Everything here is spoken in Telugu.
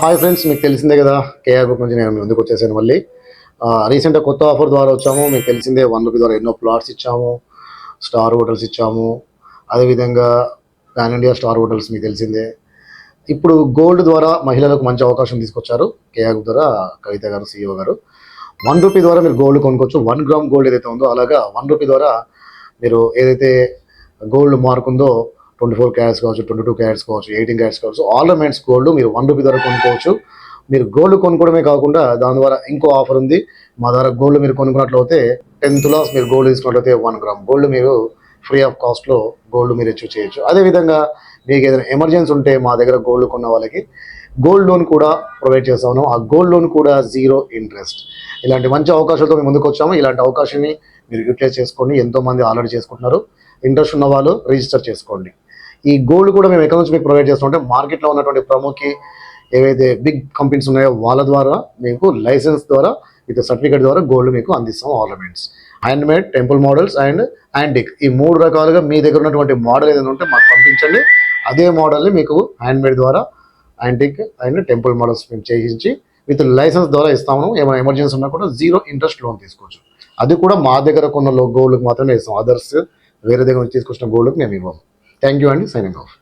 హాయ్ ఫ్రెండ్స్, మీకు తెలిసిందే కదా కేఆర్ గ్రూప్ నుంచి నేను మీ ముందుకు వచ్చేసాను మళ్ళీ. రీసెంట్గా కొత్త ఆఫర్ ద్వారా వచ్చాము. మీకు తెలిసిందే ₹1 ద్వారా ఎన్నో ప్లాట్స్ ఇచ్చాము, స్టార్ హోటల్స్ ఇచ్చాము. అదేవిధంగా పాన్ ఇండియా స్టార్ హోటల్స్ మీకు తెలిసిందే. ఇప్పుడు గోల్డ్ ద్వారా మహిళలకు మంచి అవకాశం తీసుకొచ్చారు కేఆర్ గ్రూప్ ద్వారా కవిత గారు, CEO గారు. ₹1 ద్వారా మీరు గోల్డ్ కొనుక్కోవచ్చు. 1 గ్రామ్ గోల్డ్ ఏదైతే ఉందో అలాగా ₹1 ద్వారా మీరు ఏదైతే గోల్డ్ మార్క్ ఉందో 24 క్యారెట్స్ కావచ్చు, 22 క్యారెట్స్ కావచ్చు, 18 క్యారెట్స్ కావచ్చు, ఆర్నమెంట్స్ గోల్డ్ మీరు ₹1 ద్వారా కొనుక్కోవచ్చు. మీరు గోల్డ్ కొనుక్కోవడమే కాకుండా దాని ద్వారా ఇంకో ఆఫర్ ఉంది. మా ద్వారా గోల్డ్ మీరు కొనుక్కున్నట్లయితే 10 తులాస్ మీరు గోల్డ్ తీసుకున్నట్లయితే 1 గ్రామ్ గోల్డ్ మీరు ఫ్రీ ఆఫ్ కాస్ట్లో గోల్డ్ మీరు అచీవ్ చేయొచ్చు. అదేవిధంగా మీకు ఏదైనా ఎమర్జెన్సీ ఉంటే మా దగ్గర గోల్డ్ కొన్న వాళ్ళకి గోల్డ్ లోన్ కూడా ప్రొవైడ్ చేస్తాను. ఆ గోల్డ్ లోన్ కూడా 0 ఇంట్రెస్ట్. ఇలాంటి మంచి అవకాశాలతో మేము ముందుకు వచ్చాము. ఇలాంటి అవకాశాన్ని మీరు యూటిలైజ్ చేసుకోండి. ఎంతోమంది ఆల్రెడీ చేసుకుంటున్నారు. ఇంట్రెస్ట్ ఉన్న వాళ్ళు రిజిస్టర్ చేసుకోండి. ఈ గోల్డ్ కూడా మేము ఎక్కడి నుంచి మీకు ప్రొవైడ్ చేస్తుంటే మార్కెట్లో ఉన్నటువంటి ప్రముఖ ఏవైతే బిగ్ కంపెనీస్ ఉన్నాయో వాళ్ళ ద్వారా మీకు లైసెన్స్ ద్వారా విత్ సర్టిఫికేట్ ద్వారా గోల్డ్ మీకు అందిస్తాం. Ornaments, handmade, temple models and antique, ఈ 3 రకాలుగా మీ దగ్గర ఉన్నటువంటి మోడల్ ఏదైనా ఉంటే మాకు పంపించండి. అదే మోడల్ని మీకు హ్యాండ్మేడ్ ద్వారా, యాంటిక్ అండ్ టెంపుల్ మోడల్స్ మేము చేయించి విత్ లైసెన్స్ ద్వారా ఇస్తాము. ఏమైనా ఎమర్జెన్సీ ఉన్నా కూడా 0 ఇంట్రెస్ట్ లోన్ తీసుకోవచ్చు. అది కూడా మా దగ్గర కొన్న గోల్డ్కి మాత్రమే ఇస్తాం. అదర్స్ వేరే దగ్గర నుంచి తీసుకొచ్చిన గోల్డ్కి మేము ఇవ్వము. థ్యాంక్ యూ అండి. Signing off.